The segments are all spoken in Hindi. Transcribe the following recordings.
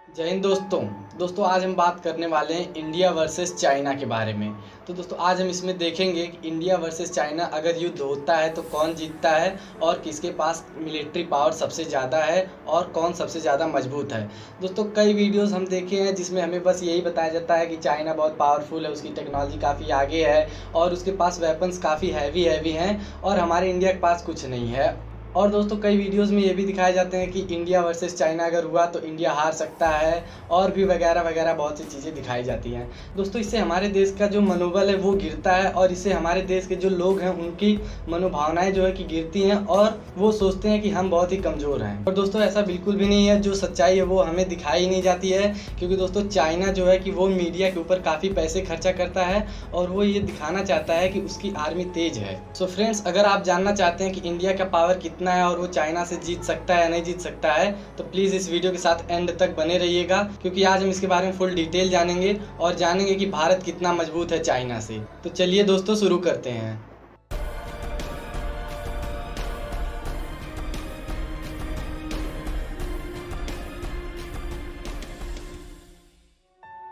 जय हिंद दोस्तों आज हम बात करने वाले हैं इंडिया वर्सेस चाइना के बारे में। तो दोस्तों आज हम इसमें देखेंगे कि इंडिया वर्सेस चाइना अगर युद्ध होता है तो कौन जीतता है और किसके पास मिलिट्री पावर सबसे ज़्यादा है और कौन सबसे ज़्यादा मजबूत है। दोस्तों कई वीडियोस हम देखे हैं जिसमें हमें बस यही बताया जाता है कि चाइना बहुत पावरफुल है, उसकी टेक्नोलॉजी काफ़ी आगे है और उसके पास वेपन्स काफ़ी हैवी हैं और हमारे इंडिया के पास कुछ नहीं है। और दोस्तों कई वीडियोस में ये भी दिखाए जाते हैं कि इंडिया वर्सेस चाइना अगर हुआ तो इंडिया हार सकता है और भी वगैरह वगैरह बहुत सी चीज़ें दिखाई जाती हैं। दोस्तों इससे हमारे देश का जो मनोबल है वो गिरता है और इससे हमारे देश के जो लोग हैं उनकी मनोभावनाएं जो है कि गिरती हैं और वो सोचते हैं कि हम बहुत ही कमज़ोर हैं। और दोस्तों ऐसा बिल्कुल भी नहीं है, जो सच्चाई है वो हमें दिखाई ही नहीं जाती है क्योंकि दोस्तों चाइना जो है कि वो मीडिया के ऊपर काफ़ी पैसे खर्चा करता है और वो ये दिखाना चाहता है कि उसकी आर्मी तेज है। सो फ्रेंड्स, अगर आप जानना चाहते हैं कि इंडिया का पावर कितना है और वो चाइना से जीत सकता है या नहीं जीत सकता है तो प्लीज़ इस वीडियो के साथ एंड तक बने रहिएगा क्योंकि आज हम इसके बारे में फुल डिटेल जानेंगे और जानेंगे कि भारत कितना मजबूत है चाइना से। तो चलिए दोस्तों शुरू करते हैं।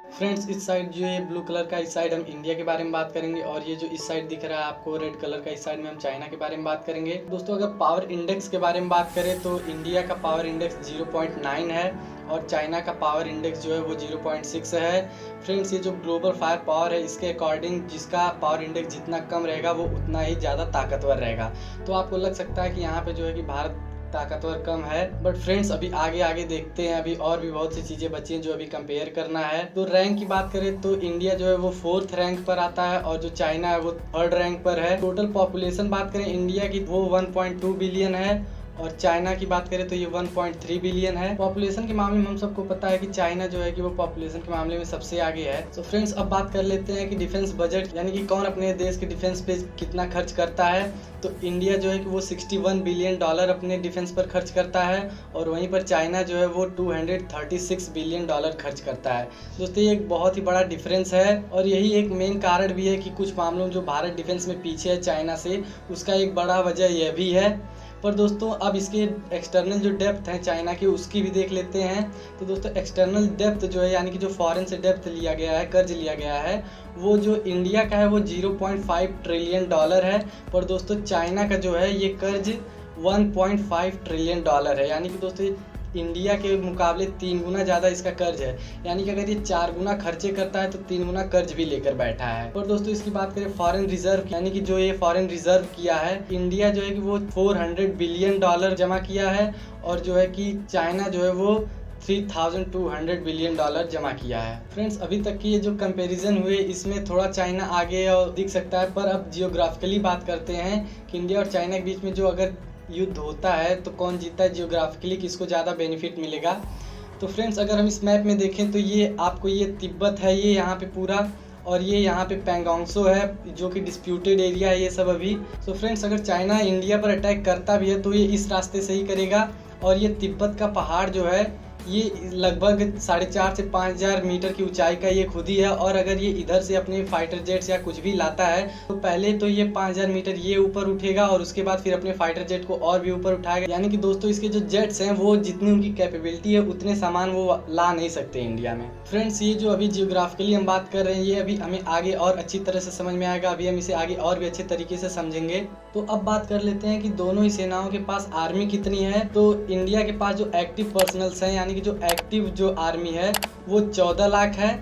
फ्रेंड्स इस साइड जो है ब्लू कलर का, इस साइड हम इंडिया के बारे में बात करेंगे और ये जो इस साइड दिख रहा है आपको रेड कलर का, इस साइड में हम चाइना के बारे में बात करेंगे। दोस्तों अगर पावर इंडेक्स के बारे में बात करें तो इंडिया का पावर इंडेक्स 0.9 है और चाइना का पावर इंडेक्स जो है वो 0.6 है। फ्रेंड्स ये जो ग्लोबल फायर पावर है इसके अकॉर्डिंग जिसका पावर इंडेक्स जितना कम रहेगा वो उतना ही ज़्यादा ताकतवर रहेगा। तो आपको लग सकता है कि यहाँ पे जो है कि भारत ताकतवर कम है, बट फ्रेंड्स अभी आगे देखते हैं, अभी और भी बहुत सी चीज़ें बची हैं जो अभी कंपेयर करना है। तो रैंक की बात करें तो इंडिया जो है वो 4th रैंक पर आता है और जो चाइना है वो 3rd रैंक पर है। टोटल पॉपुलेशन बात करें इंडिया की वो 1.2 बिलियन है और चाइना की बात करें तो ये 1.3 बिलियन है। पॉपुलेशन के मामले में हम सबको पता है कि चाइना जो है कि वो पॉपुलेशन के मामले में सबसे आगे है। तो फ्रेंड्स अब बात कर लेते हैं कि डिफेंस बजट यानी कि कौन अपने देश के डिफेंस पे कितना खर्च करता है। तो इंडिया जो है कि वो $61 बिलियन अपने डिफेंस पर खर्च करता है और वहीं पर चाइना जो है वो $236 बिलियन खर्च करता है। दोस्तों ये एक बहुत ही बड़ा डिफरेंस है और यही एक मेन कारण भी है कि कुछ मामलों में जो भारत डिफेंस में पीछे है चाइना से, उसका एक बड़ा वजह यह भी है। पर दोस्तों अब इसके एक्सटर्नल जो डेप्थ है चाइना की उसकी भी देख लेते हैं। तो दोस्तों एक्सटर्नल डेप्थ जो है यानी कि जो फॉरेन से डेप्थ लिया गया है, कर्ज लिया गया है, वो जो इंडिया का है वो $0.5 ट्रिलियन है। पर दोस्तों चाइना का जो है ये कर्ज $1.5 ट्रिलियन है, यानी कि दोस्तों इंडिया के मुकाबले 3 गुना ज़्यादा इसका कर्ज है। यानी कि अगर ये 4 गुना खर्चे करता है तो 3 गुना कर्ज भी लेकर बैठा है। और दोस्तों इसकी बात करें फॉरेन रिजर्व यानी कि जो ये फॉरेन रिजर्व किया है इंडिया जो है कि वो $400 बिलियन जमा किया है और जो है कि चाइना जो है वो $3200 बिलियन जमा किया है। फ्रेंड्स अभी तक की ये जो कंपैरिजन हुए इसमें थोड़ा चाइना आगे और दिख सकता है, पर अब जियोग्राफिकली बात करते हैं कि इंडिया और चाइना के बीच में जो अगर युद्ध होता है तो कौन जीतता है, जियोग्राफिकली किसको ज़्यादा बेनिफिट मिलेगा। तो फ्रेंड्स अगर हम इस मैप में देखें तो ये आपको ये तिब्बत है ये यहाँ पे पूरा और ये यहाँ पे पैंगोंगसो है जो कि डिस्प्यूटेड एरिया है ये सब अभी। सो फ्रेंड्स अगर चाइना इंडिया पर अटैक करता भी है तो ये इस रास्ते से ही करेगा और ये तिब्बत का पहाड़ जो है ये लगभग 4,500 से 5,000 मीटर की ऊंचाई का ये खुद ही है और अगर ये इधर से अपने फाइटर जेट्स या कुछ भी लाता है तो पहले तो ये 5,000 मीटर ये ऊपर उठेगा और उसके बाद फिर अपने फाइटर जेट को और भी ऊपर उठाएगा। यानी कि दोस्तों इसके जो जेट्स हैं वो जितनी उनकी कैपेबिलिटी है उतने सामान वो ला नहीं सकते इंडिया में। फ्रेंड्स ये जो अभी जियोग्राफिकली हम बात कर रहे हैं ये अभी हमें आगे और अच्छी तरह से समझ में आएगा, अभी हम इसे आगे और भी अच्छे तरीके से समझेंगे। तो अब बात कर लेते हैं कि दोनों ही सेनाओं के पास आर्मी कितनी है। तो इंडिया के पास जो एक्टिव पर्सनल्स हैं यानी कि जो एक्टिव जो आर्मी है वो 14 लाख है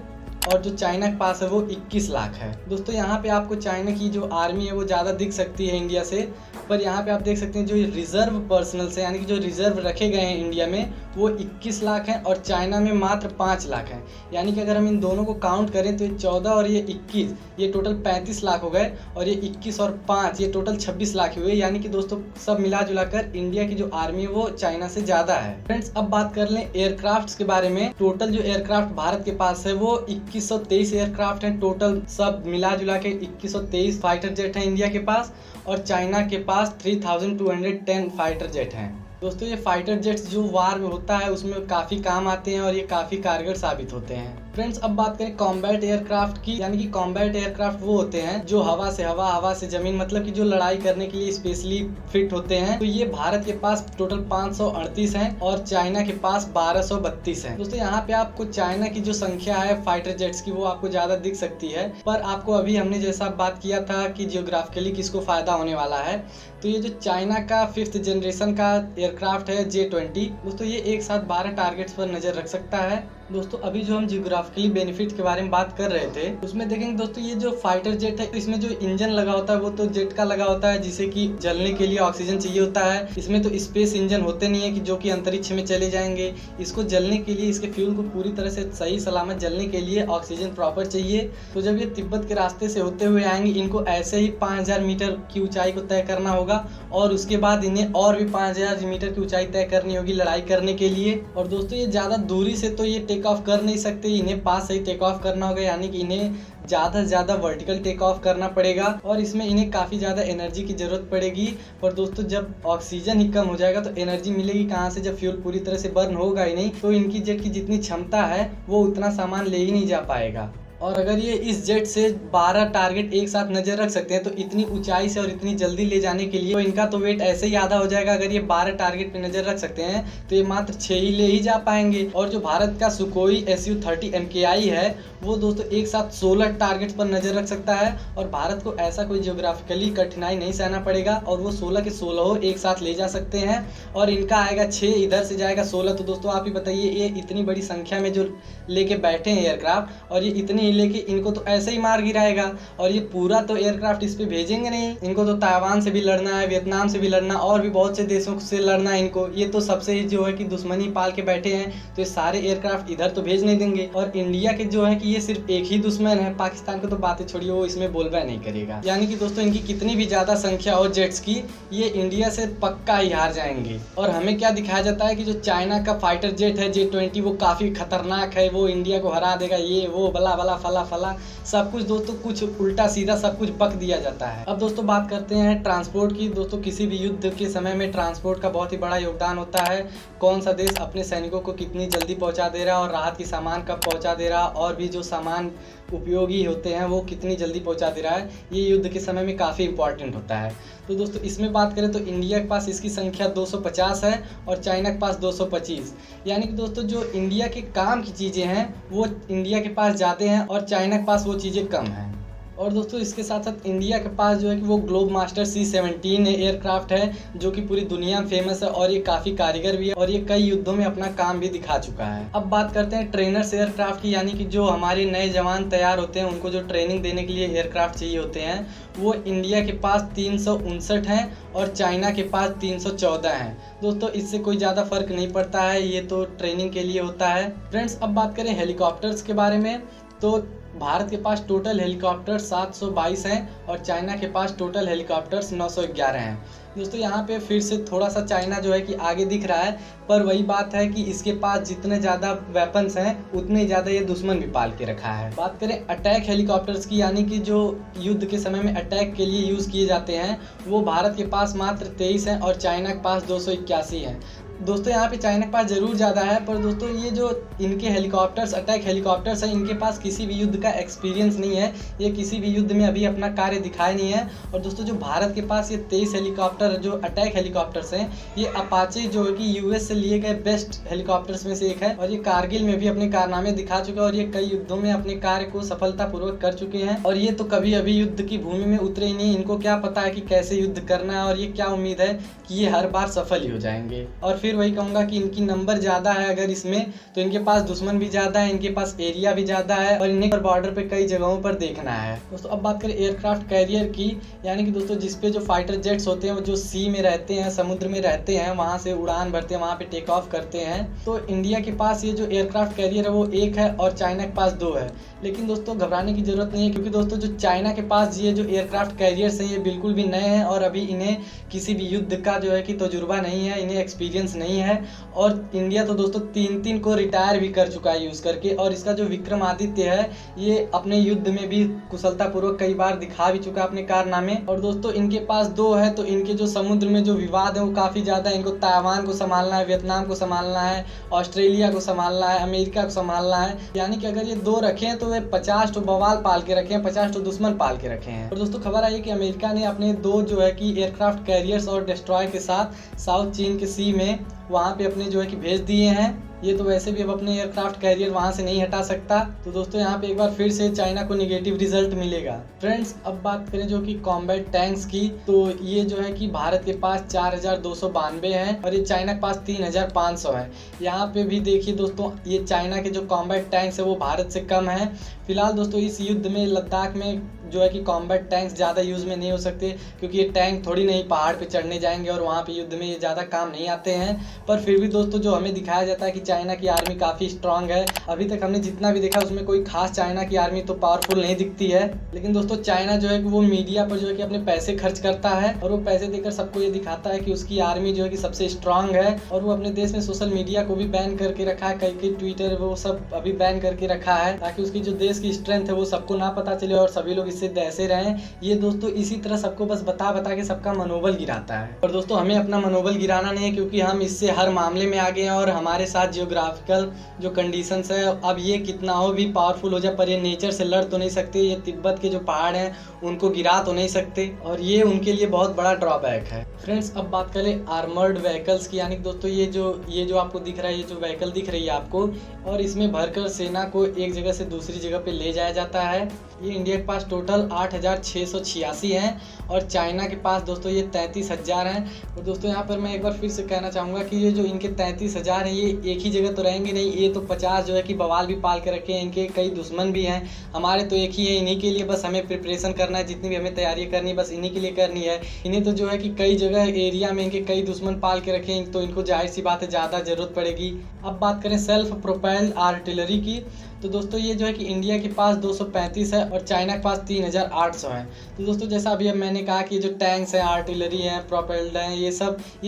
और जो चाइना के पास है वो 21 लाख है। दोस्तों यहाँ पे आपको चाइना की जो आर्मी है वो ज़्यादा दिख सकती है इंडिया से, पर यहाँ पे आप देख सकते हैं जो रिजर्व पर्सनल्स हैं यानी कि जो रिजर्व रखे गए हैं इंडिया में वो 21 लाख हैं और चाइना में मात्र 5 लाख हैं। यानी कि अगर हम इन दोनों को काउंट करें तो ये 14 और ये 21 ये टोटल 35 लाख हो गए और ये 21 और 5 ये टोटल 26 लाख हुए। यानी कि दोस्तों सब मिला जुला कर इंडिया की जो आर्मी है वो चाइना से ज़्यादा है। फ्रेंड्स अब बात कर लें एयरक्राफ्ट के बारे में। टोटल जो एयरक्राफ्ट भारत के पास है वो 2123 एयरक्राफ्ट हैं टोटल, सब मिला जुला के 2123 फाइटर जेट हैं इंडिया के पास और चाइना के पास 3210 फाइटर जेट हैं। दोस्तों ये फाइटर जेट्स जो वार में होता है उसमें काफ़ी काम आते हैं और ये काफ़ी कारगर साबित होते हैं। फ्रेंड्स अब बात करें कॉम्बैट एयरक्राफ्ट की, यानी कि कॉम्बैट एयरक्राफ्ट वो होते हैं जो हवा से हवा, हवा से जमीन, मतलब कि जो लड़ाई करने के लिए स्पेशली फिट होते हैं। तो ये भारत के पास टोटल 538 हैं और चाइना के पास 1232 हैं। दोस्तों यहाँ पे आपको चाइना की जो संख्या है फाइटर जेट्स की वो आपको ज्यादा दिख सकती है, पर आपको अभी हमने जैसा बात किया था कि जियोग्राफिकली किसको फायदा होने वाला है, तो ये जो चाइना का 5th जनरेशन का एयरक्राफ्ट है J-20, दोस्तों ये एक साथ 12 टारगेट्स पर नजर रख सकता है। दोस्तों अभी जो हम जियोग्राफिकली बेनिफिट के बारे में बात कर रहे थे उसमें देखेंगे दोस्तों ये जो फाइटर जेट है इसमें जो इंजन लगा होता है वो तो जेट का लगा होता है, जिसे कि जलने के लिए ऑक्सीजन चाहिए होता है। इसमें तो स्पेस इंजन होते नहीं है कि जो कि अंतरिक्ष में चले जाएंगे। इसको जलने के लिए, इसके फ्यूल को पूरी तरह से सही सलामत जलने के लिए ऑक्सीजन प्रॉपर चाहिए। तो जब ये तिब्बत के रास्ते से होते हुए आएंगे, इनको ऐसे ही 5000 मीटर की ऊंचाई को तय करना होगा और उसके बाद इन्हें और भी 5000 मीटर की ऊंचाई तय करनी होगी लड़ाई करने के लिए। और दोस्तों ये ज्यादा दूरी से तो ये टेक ऑफ कर नहीं सकते, इन्हें पास से ही टेक ऑफ करना होगा, यानी कि इन्हें ज़्यादा से ज़्यादा वर्टिकल टेक ऑफ करना पड़ेगा और इसमें इन्हें काफ़ी ज़्यादा एनर्जी की ज़रूरत पड़ेगी। पर दोस्तों जब ऑक्सीजन ही कम हो जाएगा तो एनर्जी मिलेगी कहाँ से, जब फ्यूल पूरी तरह से बर्न होगा ही नहीं तो इनकी जेट की जितनी क्षमता है वो उतना सामान ले ही नहीं जा पाएगा। और अगर ये इस जेट से 12 टारगेट एक साथ नजर रख सकते हैं तो इतनी ऊंचाई से और इतनी जल्दी ले जाने के लिए तो इनका तो वेट ऐसे ही आधा हो जाएगा। अगर ये 12 टारगेट पे नजर रख सकते हैं तो ये मात्र 6 ही ले ही जा पाएंगे। और जो भारत का सुकोई Su-30 MKI है वो दोस्तों एक साथ 16 टारगेट पर नजर रख सकता है और भारत को ऐसा कोई जियोग्राफिकली कठिनाई नहीं सहना पड़ेगा और वो 16 के 16 एक साथ ले जा सकते हैं। और इनका आएगा 6, इधर से जाएगा 16। तो दोस्तों आप ही बताइए, ये इतनी बड़ी संख्या में जो लेके बैठे हैं एयरक्राफ्ट और ये इतनी लेके इनको तो ऐसे ही मार गिराएगा। और ये पूरा तो एयरक्राफ्ट इस पे भेजेंगे नहीं, इनको तो ताइवान से भी लड़ना है, वियतनाम से भी लड़ना और भी बहुत से देशों से लड़ना है इनको। ये तो सबसे जो है कि दुश्मनी पाल के बैठे हैं, तो ये सारे एयरक्राफ्ट इधर तो भेज नहीं देंगे। और इंडिया के जो है कि ये सिर्फ एक ही दुश्मन है, पाकिस्तान को तो बातें छोड़िए, वो इसमें बोलबा नहीं करेगा। यानी कि दोस्तों इनकी कितनी भी ज्यादा संख्या हो जेट्स की, ये इंडिया से पक्का ही हार जाएंगे। और हमें क्या दिखाया जाता है कि जो चाइना का फाइटर जेट है J-20 वो काफी खतरनाक है, वो इंडिया को हरा देगा, ये वो बला बला फला फला सब कुछ। दोस्तों कुछ उल्टा सीधा सब कुछ बक दिया जाता है। अब दोस्तों बात करते हैं ट्रांसपोर्ट की। दोस्तों किसी भी युद्ध के समय में ट्रांसपोर्ट का बहुत ही बड़ा योगदान होता है। कौन सा देश अपने सैनिकों को कितनी जल्दी पहुंचा दे रहा है और राहत की सामान कब पहुंचा दे रहा है और भी जो सामान उपयोगी होते हैं वो कितनी जल्दी पहुंचा दे रहा है, ये युद्ध के समय में काफ़ी इंपॉर्टेंट होता है। तो दोस्तों इसमें बात करें तो इंडिया के पास इसकी संख्या 250 है और चाइना के पास 225। यानी कि दोस्तों जो इंडिया के काम की चीज़ें हैं वो इंडिया के पास ज़्यादा हैं और चाइना के पास वो चीज़ें कम हैं। और दोस्तों इसके साथ साथ इंडिया के पास जो है कि वो ग्लोब मास्टर C-17 एयरक्राफ्ट है जो कि पूरी दुनिया में फेमस है और ये काफ़ी कारीगर भी है और ये कई युद्धों में अपना काम भी दिखा चुका है। अब बात करते हैं ट्रेनर्स एयरक्राफ्ट की, यानी कि जो हमारे नए जवान तैयार होते हैं उनको जो ट्रेनिंग देने के लिए एयरक्राफ्ट चाहिए होते हैं, वो इंडिया के पास 359 हैं और चाइना के पास 314 हैं। दोस्तों इससे कोई ज़्यादा फर्क नहीं पड़ता है, ये तो ट्रेनिंग के लिए होता है। फ्रेंड्स अब बात करें हेलीकॉप्टर्स के बारे में, तो भारत के पास टोटल हेलीकॉप्टर 722 हैं और चाइना के पास टोटल हेलीकॉप्टर्स 911 हैं। दोस्तों यहाँ पे फिर से थोड़ा सा चाइना जो है कि आगे दिख रहा है, पर वही बात है कि इसके पास जितने ज़्यादा वेपन्स हैं उतने ज़्यादा ये दुश्मन भी पाल के रखा है। बात करें अटैक हेलीकॉप्टर्स की, यानी कि जो युद्ध के समय में अटैक के लिए यूज़ किए जाते हैं, वो भारत के पास मात्र 23 हैं और चाइना के पास 281 हैं। दोस्तों यहाँ पे चाइना के पास ज़रूर ज़्यादा है, पर दोस्तों ये जो इनके हेलीकॉप्टर्स अटैक हेलीकॉप्टर्स हैं, इनके पास किसी भी युद्ध का एक्सपीरियंस नहीं है, ये किसी भी युद्ध में अभी अपना कार्य दिखाए नहीं है। और दोस्तों जो भारत के पास ये 23 हेलीकॉप्टर जो अटैक हेलीकॉप्टर्स हैं, ये अपाचे जो है कि US से लिए गए बेस्ट हेलीकॉप्टर्स में से एक है और ये कारगिल में भी अपने कारनामे दिखा चुका है और ये कई युद्धों में अपने कार्य को सफलतापूर्वक कर चुके हैं। और ये तो कभी अभी युद्ध की भूमि में उतरे ही नहीं, इनको क्या पता है कि कैसे युद्ध करना है और ये क्या उम्मीद है कि ये हर बार सफल ही हो जाएंगे। और फिर वही कहूँगा कि इनकी नंबर ज़्यादा है अगर इसमें, तो इनके पास दुश्मन भी ज़्यादा है, इनके पास एरिया भी ज़्यादा है और इन्हें बॉर्डर पे कई जगहों पर देखना है। दोस्तों अब बात करें एयरक्राफ्ट कैरियर की, यानी कि दोस्तों जिसपे जो फाइटर जेट्स होते हैं वो जो सी में रहते हैं, समुद्र में रहते हैं, वहाँ से उड़ान भरते हैं, वहाँ पे टेक ऑफ करते हैं। तो इंडिया के पास ये जो एयरक्राफ्ट कैरियर है वो 1 है और चाइना के पास 2 है। लेकिन दोस्तों घबराने की जरूरत नहीं है, क्योंकि दोस्तों जो चाइना के पास ये जो एयरक्राफ्ट कैरियर्स हैं ये बिल्कुल भी नए हैं और अभी इन्हें किसी भी युद्ध का जो है कि तजुर्बा नहीं है, इन्हें एक्सपीरियंस डिफेंस नहीं है। और इंडिया तो दोस्तों 3-3 को रिटायर भी कर चुका है यूज़ करके। और इसका जो विक्रमादित्य है ये अपने युद्ध में भी कुशलतापूर्वक कई बार दिखा भी चुका है अपने कारनामे। और दोस्तों इनके पास 2 है, तो इनके जो समुद्र में जो विवाद है वो काफ़ी ज़्यादा। इनको ताइवान को संभालना है, वियतनाम को संभालना है, ऑस्ट्रेलिया को संभालना है, अमेरिका को संभालना है। यानी कि अगर ये 2 रखे हैं तो वे 50 बवाल पाल के रखे हैं, 50 दुश्मन पाल के रखे हैं। और दोस्तों खबर आई है कि अमेरिका ने अपने 2 जो है कि एयरक्राफ्ट कैरियर्स और डिस्ट्रॉयर के साथ साउथ चीन के सी में वहाँ पे अपने जो है कि भेज दिए हैं। ये तो वैसे भी अब अपने एयरक्राफ्ट कैरियर वहाँ से नहीं हटा सकता। तो दोस्तों यहाँ पे एक बार फिर से चाइना को निगेटिव रिजल्ट मिलेगा। फ्रेंड्स अब बात करें जो कि कॉम्बैट टैंक्स की, तो ये जो है कि भारत के पास 4292 हैं और ये चाइना के पास 3500 है। यहाँ पे भी देखिए दोस्तों, ये चाइना के जो कॉम्बैट टैंक्स है वो भारत से कम है। फिलहाल दोस्तों इस युद्ध में लद्दाख में जो है कि कॉम्बैट टैंक्स ज़्यादा यूज़ में नहीं हो सकते, क्योंकि ये टैंक थोड़ी नहीं पहाड़ पे चढ़ने जाएंगे और वहाँ पे युद्ध में ये ज़्यादा काम नहीं आते हैं। पर फिर भी दोस्तों जो हमें दिखाया जाता है कि चाइना की आर्मी काफ़ी स्ट्रांग है। अभी तक हमने जितना भी देखा उसमें कोई खास चाइना की आर्मी तो पावरफुल नहीं दिखती है। लेकिन दोस्तों चाइना जो है कि वो मीडिया पर जो है कि अपने पैसे खर्च करता है और वो पैसे देकर सबको ये दिखाता है कि उसकी आर्मी जो है कि सबसे स्ट्रांग है। और वो अपने देश में सोशल मीडिया को भी बैन करके रखा है, कई ट्विटर वो सब अभी बैन करके रखा है, ताकि उसकी जो देश की स्ट्रेंथ है वो सबको ना पता चले और सभी लोग इससे दहसे रहें। ये दोस्तों इसी तरह सबको बस बता के सबका मनोबल गिराता है। और दोस्तों हमें अपना मनोबल गिराना नहीं है, क्योंकि हम इससे हर मामले में आगे हैं और हमारे साथ जियोग्राफिकल जो कंडीशंस है, अब ये कितना हो भी पावरफुल हो जाए पर ये नेचर से लड़ तो नहीं सकते। ये तिब्बत के जो पहाड़ हैं उनको गिरा तो नहीं सकते और ये उनके लिए बहुत बड़ा ड्रॉबैक है। फ्रेंड्स अब बात करें आर्मर्ड व्हीकल्स की, यानी दोस्तों ये जो आपको दिख रहा है, ये जो व्हीकल दिख रही है आपको, और इसमें भरकर सेना को एक जगह से दूसरी जगह पे ले जाया जाता है। ये इंडिया के पास टोटल 8686 हैं और चाइना के पास दोस्तों ये 33,000 हैं। और दोस्तों यहाँ पर मैं एक बार फिर से कहना चाहूँगा कि ये जो इनके 33,000 हैं ये एक ही जगह तो रहेंगे नहीं, ये तो 50 जो है कि बवाल भी पाल के रखे हैं। इनके कई दुश्मन भी हैं, हमारे तो एक ही है। इन्हीं के लिए बस हमें प्रिपरेशन करना है, जितनी भी हमें तैयारी करनी है बस इन्हीं के लिए करनी है। इन्हें तो जो है कि कई जगह एरिया में इनके कई दुश्मन पाल के रखे हैं, तो इनको जाहिर सी बात है ज़्यादा ज़रूरत पड़ेगी। अब बात करें सेल्फ प्रोपेल्ड आर्टिलरी की, तो दोस्तों ये जो है कि इंडिया के पास 235 है और चाइना के पास 3800 है। तो दोस्तों जैसा अभी अब मैंने कहा कि जो टैंक्स हैं, आर्टिलरी हैं, प्रोपेल्ड हैं, ये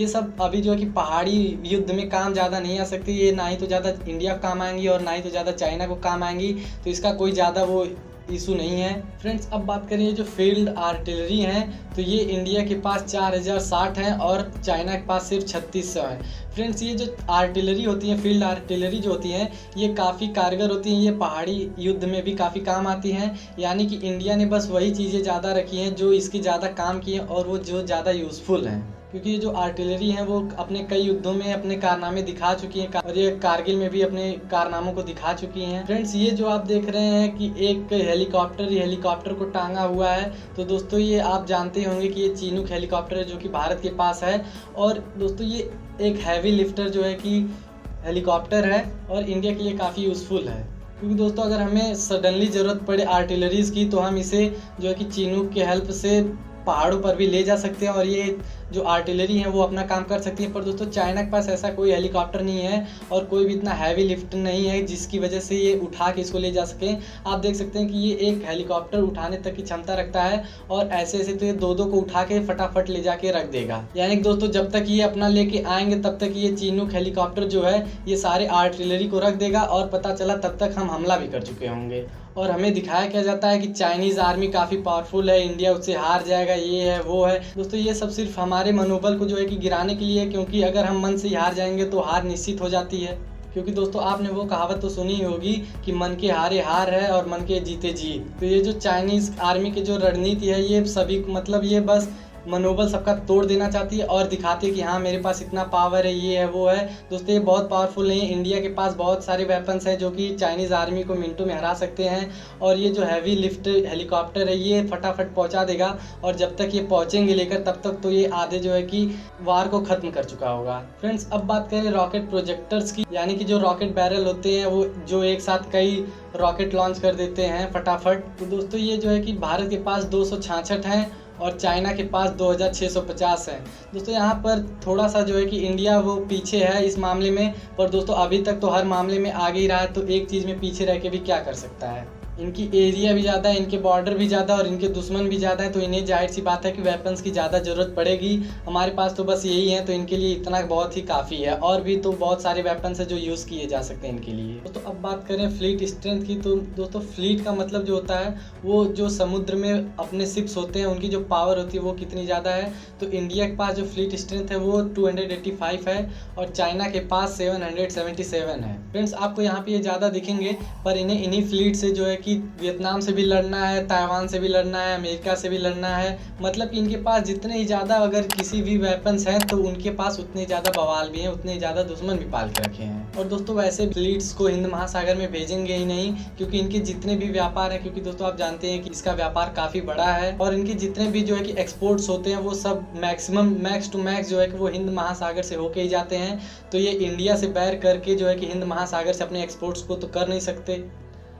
सब अभी जो है कि पहाड़ी युद्ध में काम ज़्यादा नहीं आ सकती। ये ना ही तो ज़्यादा इंडिया को काम आएंगी और ना ही तो ज़्यादा चाइना को काम आएंगी, तो इसका कोई ज़्यादा वो इशू नहीं है। फ्रेंड्स अब बात करें जो फील्ड आर्टिलरी हैं, तो ये इंडिया के पास 4060 हैं और चाइना के पास सिर्फ 3600 है। फ्रेंड्स ये जो आर्टिलरी होती है, फील्ड आर्टिलरी जो होती हैं, ये काफ़ी कारगर होती हैं, ये पहाड़ी युद्ध में भी काफ़ी काम आती हैं। यानी कि इंडिया ने बस वही चीज़ें ज़्यादा रखी हैं जो इसकी ज़्यादा काम की हैं और वो जो ज़्यादा यूज़फुल हैं, क्योंकि ये जो आर्टिलरी हैं वो अपने कई युद्धों में अपने कारनामे दिखा चुकी हैं और ये कारगिल में भी अपने कारनामों को दिखा चुकी हैं। फ्रेंड्स ये जो आप देख रहे हैं कि एक हेलीकॉप्टर को टांगा हुआ है, तो दोस्तों ये आप जानते होंगे कि ये चीनूक हेलीकॉप्टर है जो कि भारत के पास है। और दोस्तों ये एक हैवी लिफ्टर जो है कि हेलीकॉप्टर है और इंडिया के लिए काफ़ी यूज़फुल है, क्योंकि दोस्तों अगर हमें सडनली ज़रूरत पड़े आर्टिलरीज़ की तो हम इसे जो है कि चीनूक के हेल्प से पहाड़ों पर भी ले जा सकते हैं और ये जो आर्टिलरी है वो अपना काम कर सकती है। पर दोस्तों चाइना के पास ऐसा कोई हेलीकॉप्टर नहीं है और कोई भी इतना हैवी लिफ्ट नहीं है जिसकी वजह से ये उठा के इसको ले जा सके। आप देख सकते हैं कि ये एक हेलीकॉप्टर उठाने तक की क्षमता रखता है और ऐसे तो ये दो को उठा के फटाफट ले जाके रख देगा। यानी कि दोस्तों जब तक ये अपना लेके आएंगे तब तक ये चीनूक हेलीकॉप्टर जो है ये सारे आर्टिलरी को रख देगा और पता चला तब तक हम हमला भी कर चुके होंगे। और हमें दिखाया क्या जाता है कि चाइनीज़ आर्मी काफ़ी पावरफुल है, इंडिया उससे हार जाएगा, ये है वो है। दोस्तों ये सब सिर्फ हमारे मनोबल को जो है कि गिराने के लिए है, क्योंकि अगर हम मन से हार जाएंगे तो हार निश्चित हो जाती है। क्योंकि दोस्तों आपने वो कहावत तो सुनी ही होगी कि मन के हारे हार है और मन के जीते जीत। तो ये जो चाइनीज़ आर्मी की जो रणनीति है ये सभी मतलब ये बस मनोबल सबका तोड़ देना चाहती है और दिखाती है कि हाँ मेरे पास इतना पावर है, ये है वो है। दोस्तों ये बहुत पावरफुल नहीं है, इंडिया के पास बहुत सारे वेपन्स हैं जो कि चाइनीज़ आर्मी को मिनटों में हरा सकते हैं और ये जो हैवी लिफ्ट हेलीकॉप्टर है ये फटाफट पहुंचा देगा और जब तक ये पहुंचेंगे लेकर तब तक तो ये आधे जो है कि वार को ख़त्म कर चुका होगा। फ्रेंड्स अब बात करें रॉकेट प्रोजेक्टर्स की, यानी कि जो रॉकेट बैरल होते हैं वो जो एक साथ कई रॉकेट लॉन्च कर देते हैं फटाफट। तो दोस्तों ये जो है कि भारत के पास 266 हैं और चाइना के पास 2650 है। दोस्तों यहाँ पर थोड़ा सा जो है कि इंडिया वो पीछे है इस मामले में, पर दोस्तों अभी तक तो हर मामले में आगे ही रहा है, तो एक चीज़ में पीछे रह के भी क्या कर सकता है। इनकी एरिया भी ज़्यादा है, इनके बॉर्डर भी ज़्यादा और इनके दुश्मन भी ज़्यादा है, तो इन्हें जाहिर सी बात है कि वेपन्स की ज़्यादा ज़रूरत पड़ेगी। हमारे पास तो बस यही है, तो इनके लिए इतना बहुत ही काफ़ी है। और भी तो बहुत सारे वेपन्स हैं जो यूज़ किए जा सकते हैं इनके लिए। तो अब बात करें फ्लीट स्ट्रेंथ की, तो दोस्तों फ्लीट का मतलब जो होता है वो जो समुद्र में अपने शिप्स होते हैं उनकी जो पावर होती है वो कितनी ज़्यादा है। तो इंडिया के पास जो फ्लीट स्ट्रेंथ है वो 285 है और चाइना के पास 777 है। फ्रेंड्स आपको यहाँ पे ये ज़्यादा दिखेंगे, पर इन्हें इन्हीं फ्लीट से जो है कि वियतनाम से भी लड़ना है, ताइवान से भी लड़ना है, अमेरिका से भी लड़ना है। मतलब कि इनके पास जितने ही ज़्यादा अगर किसी भी वेपन्स हैं तो उनके पास उतने ज़्यादा बवाल भी हैं, उतने ज़्यादा दुश्मन भी पाल के रखे हैं। और दोस्तों वैसे फ्लीट्स को हिंद महासागर में भेजेंगे ही नहीं, क्योंकि इनके जितने भी व्यापार हैं, क्योंकि दोस्तों आप जानते हैं कि इसका व्यापार काफ़ी बड़ा है और इनके जितने भी जो है कि एक्सपोर्ट्स होते हैं वो सब मैक्सिमम मैक्स टू मैक्स जो है कि वो हिंद महासागर से होके ही जाते हैं। तो ये इंडिया से बैर करके जो है कि हिंद महासागर से अपने एक्सपोर्ट्स को तो कर नहीं सकते।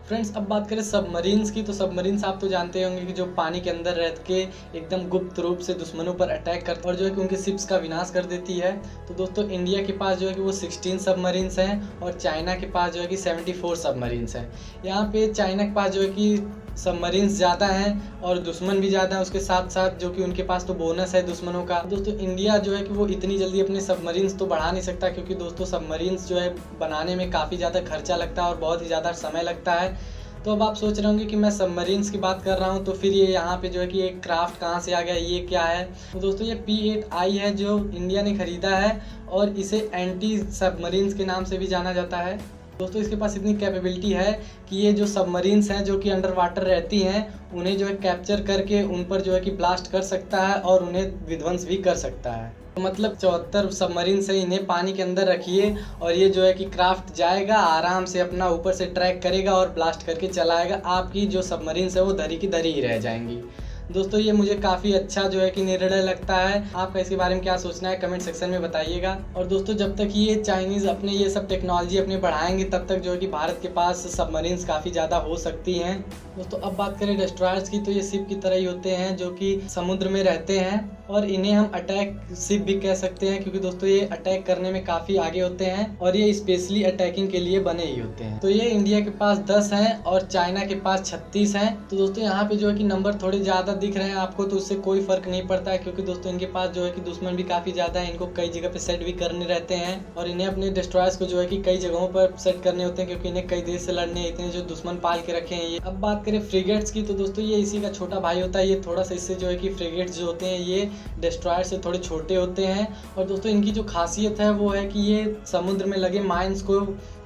फ्रेंड्स अब बात करें सबमरीन्स की, तो सबमरीन्स आप तो जानते होंगे कि जो पानी के अंदर रह के एकदम गुप्त रूप से दुश्मनों पर अटैक करते और जो है कि उनके शिप्स का विनाश कर देती है। तो दोस्तों इंडिया के पास जो है कि वो 16 सबमरीन्स हैं और चाइना के पास जो है कि 74 सबमरीन्स हैं। यहाँ पे चाइना के पास जो है कि सबमरीन्स ज़्यादा हैं और दुश्मन भी ज़्यादा है उसके साथ साथ, जो कि उनके पास तो बोनस है दुश्मनों का। दोस्तों इंडिया जो है कि वो इतनी जल्दी अपने सबमरीन्स तो बढ़ा नहीं सकता, क्योंकि दोस्तों सबमरीन्स जो है बनाने में काफ़ी ज़्यादा खर्चा लगता है और बहुत ही ज़्यादा समय लगता है। तो अब आप सोच रहे होंगे कि मैं सबमरीन्स की बात कर रहा हूँ तो फिर ये यहाँ पे जो है कि एक क्राफ्ट कहाँ से आ गया, ये क्या है। तो दोस्तों ये P8I है जो इंडिया ने ख़रीदा है और इसे एंटी सबमरीन्स के नाम से भी जाना जाता है। दोस्तों इसके पास इतनी कैपेबिलिटी है कि ये जो सबमरीन्स हैं जो कि अंडर वाटर रहती हैं उन्हें जो है कैप्चर करके उन पर जो है कि ब्लास्ट कर सकता है और उन्हें विध्वंस भी कर सकता है। तो मतलब 74 सबमरीन से इन्हें पानी के अंदर रखिए और ये जो है कि क्राफ्ट जाएगा आराम से अपना ऊपर से ट्रैक करेगा और ब्लास्ट करके चलाएगा, आपकी जो सबमरीन्स है वो धरी की धरी ही रह जाएंगी। दोस्तों ये मुझे काफ़ी अच्छा जो है कि निर्णय लगता है। आपका इसके बारे में क्या सोचना है कमेंट सेक्शन में बताइएगा। और दोस्तों जब तक ये चाइनीज़ अपने ये सब टेक्नोलॉजी अपने बढ़ाएंगे तब तक जो है कि भारत के पास सबमरीन्स काफ़ी ज़्यादा हो सकती हैं। दोस्तों अब बात करें डिस्ट्रॉयर्स की, तो ये शिप की तरह ही होते हैं जो कि समुद्र में रहते हैं और इन्हें हम अटैक शिप भी कह सकते हैं, क्योंकि दोस्तों ये अटैक करने में काफ़ी आगे होते हैं और ये स्पेशली अटैकिंग के लिए बने ही होते हैं। तो ये इंडिया के पास 10 हैं और चाइना के पास 36 हैं। तो दोस्तों यहाँ पे जो है कि नंबर थोड़े ज़्यादा दिख रहे हैं आपको, तो उससे कोई फ़र्क नहीं पड़ता है, क्योंकि दोस्तों इनके पास जो है कि दुश्मन भी काफ़ी ज़्यादा है, इनको कई जगह पे सेट भी करने रहते हैं और इन्हें अपने डिस्ट्रॉयर्स को जो है कि कई जगहों पर सेट करने होते हैं, क्योंकि इन्हें कई देश से लड़ने इतने जो दुश्मन पाल के रखे हैं ये। अब बात करें फ्रिगेट्स की, तो दोस्तों ये इसी का छोटा भाई होता है। ये थोड़ा सा इससे जो है कि फ्रिगेट्स जो होते हैं ये डिस्ट्रॉयर से थोड़े छोटे होते हैं और दोस्तों इनकी जो खासियत है वो है कि ये समुद्र में लगे माइंस को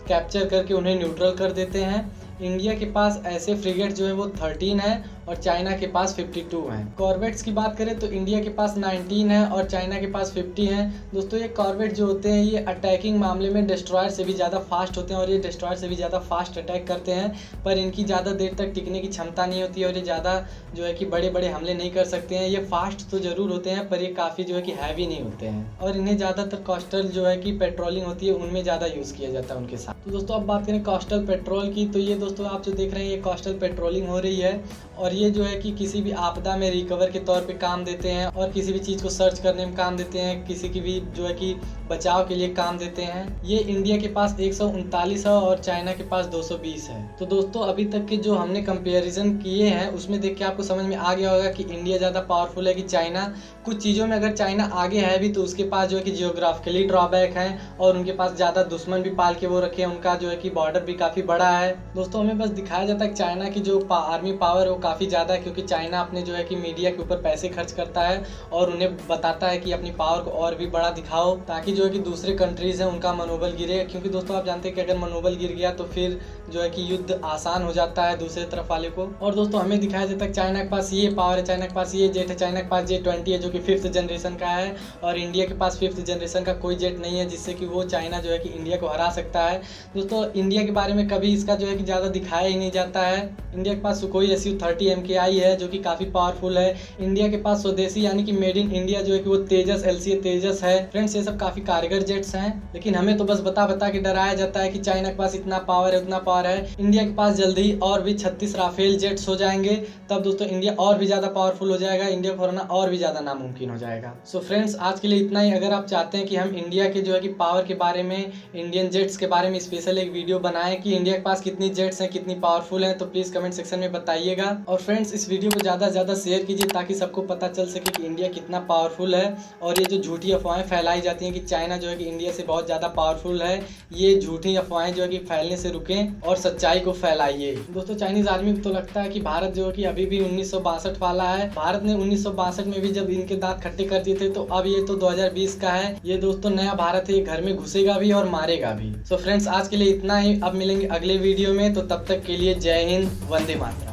कैप्चर करके उन्हें न्यूट्रल कर देते हैं। इंडिया के पास ऐसे फ्रिगेट जो है वो 13 है और चाइना के पास 52 हैं। कॉर्वेट्स की बात करें तो इंडिया के पास 19 है और चाइना के पास 50 हैं। दोस्तों ये कॉर्वेट जो होते हैं ये अटैकिंग मामले में डिस्ट्रॉयर से भी ज़्यादा फास्ट होते हैं और ये डिस्ट्रॉयर से भी ज़्यादा फास्ट अटैक करते हैं, पर इनकी ज़्यादा देर तक टिकने की क्षमता नहीं होती है और ये ज़्यादा जो है कि बड़े बड़े हमले नहीं कर सकते हैं। ये फास्ट तो ज़रूर होते हैं पर ये काफ़ी जो है कि हैवी नहीं होते हैं और इन्हें ज़्यादातर कोस्टल जो है कि पेट्रोलिंग होती है उनमें ज़्यादा यूज़ किया जाता है उनके साथ। तो दोस्तों अब बात करें कोस्टल पेट्रोल की, तो ये दोस्तों आप जो देख रहे हैं ये कोस्टल पेट्रोलिंग हो रही है और ये जो है कि किसी भी आपदा में रिकवर के तौर पे काम देते हैं और किसी भी चीज़ को सर्च करने में काम देते हैं, किसी की भी जो है कि बचाव के लिए काम देते हैं। ये इंडिया के पास 139 है और चाइना के पास 220 है। तो दोस्तों अभी तक के जो हमने कंपैरिजन किए हैं उसमें देख के आपको समझ में आ गया होगा कि इंडिया ज़्यादा पावरफुल है कि चाइना। कुछ चीज़ों में अगर चाइना आगे है भी तो उसके पास जो है कि जियोग्राफिकली ड्रॉबैक है और उनके पास ज़्यादा दुश्मन भी पाल के वो रखे हैं, उनका जो है कि बॉर्डर भी काफ़ी बड़ा है। दोस्तों हमें बस दिखाया जाता है कि चाइना की जो आर्मी पावर है वो काफ़ी ज़्यादा है, क्योंकि चाइना अपने जो है कि मीडिया के ऊपर पैसे खर्च करता है और उन्हें बताता है कि अपनी पावर को और भी बड़ा दिखाओ, ताकि जो है कि दूसरे कंट्रीज़ हैं उनका मनोबल गिरे। क्योंकि दोस्तों आप जानते हैं कि अगर मनोबल गिर गया तो फिर जो है कि युद्ध आसान हो जाता है दूसरे तरफ वाले को। और दोस्तों हमें दिखाया जाता है चाइना के पास ये पावर है, चाइना के पास ये जेट है, चाइना के पास J-20 है जो कि 5th जनरेशन का है और इंडिया के पास 5th जनरेशन का कोई जेट नहीं है जिससे कि वो चाइना जो है कि इंडिया को हरा सकता है। दोस्तों इंडिया के बारे में कभी इसका जो है कि ज़्यादा दिखाया ही नहीं जाता है। इंडिया के पास सुखोई Su-30 MKI है जो कि काफ़ी पावरफुल है। इंडिया के पास स्वदेशी यानी कि मेड इन इंडिया जो है कि वो तेजस LCA तेजस है। फ्रेंड्स ये सब काफ़ी कारगर जेट्स हैं, लेकिन हमें तो बस बता बता के डराया जाता है कि चाइना के पास इतना पावर है उतना पावर है। इंडिया के पास जल्दी ही और भी 36 राफेल जेट्स हो जाएंगे, तब दोस्तों इंडिया और भी ज़्यादा पावरफुल हो जाएगा, इंडिया को हराना और भी ज़्यादा नामुमकिन हो जाएगा। सो फ्रेंड्स आज के लिए इतना ही। अगर आप चाहते हैं कि हम इंडिया के जो है कि पावर के बारे में, इंडियन जेट्स के बारे में स्पेशल एक वीडियो बनाएं कि इंडिया के पास कितनी जेट्स जेट्स हैं कितनी पावरफुल हैं, तो प्लीज कमेंट सेक्शन में बताइएगा। और फ्रेंड्स इस वीडियो को ज्यादा से ज्यादा शेयर कीजिए ताकि सबको पता चल सके कि इंडिया कितना पावरफुल है। और ये जो झूठी अफवाहें फैलाई जाती हैं कि चाइना जो है कि इंडिया से बहुत ज्यादा पावरफुल है, ये झूठी अफवाहें जो है कि फैलने से रुकें और सच्चाई को फैलाइए। दोस्तों चाइनीज आर्मी को तो लगता है कि भारत जो है कि अभी भी 1962 वाला है। भारत ने 1962 में भी जब इनके दांत खट्टे कर दिए थे, तो अब ये तो 2020 का है। ये दोस्तों नया भारत है, घर में घुसेगा भी और मारेगा भी। सो फ्रेंड्स आज के लिए इतना ही, अब मिलेंगे अगले वीडियो में, तो तब तक के लिए जय हिंद, वंदे मातरम।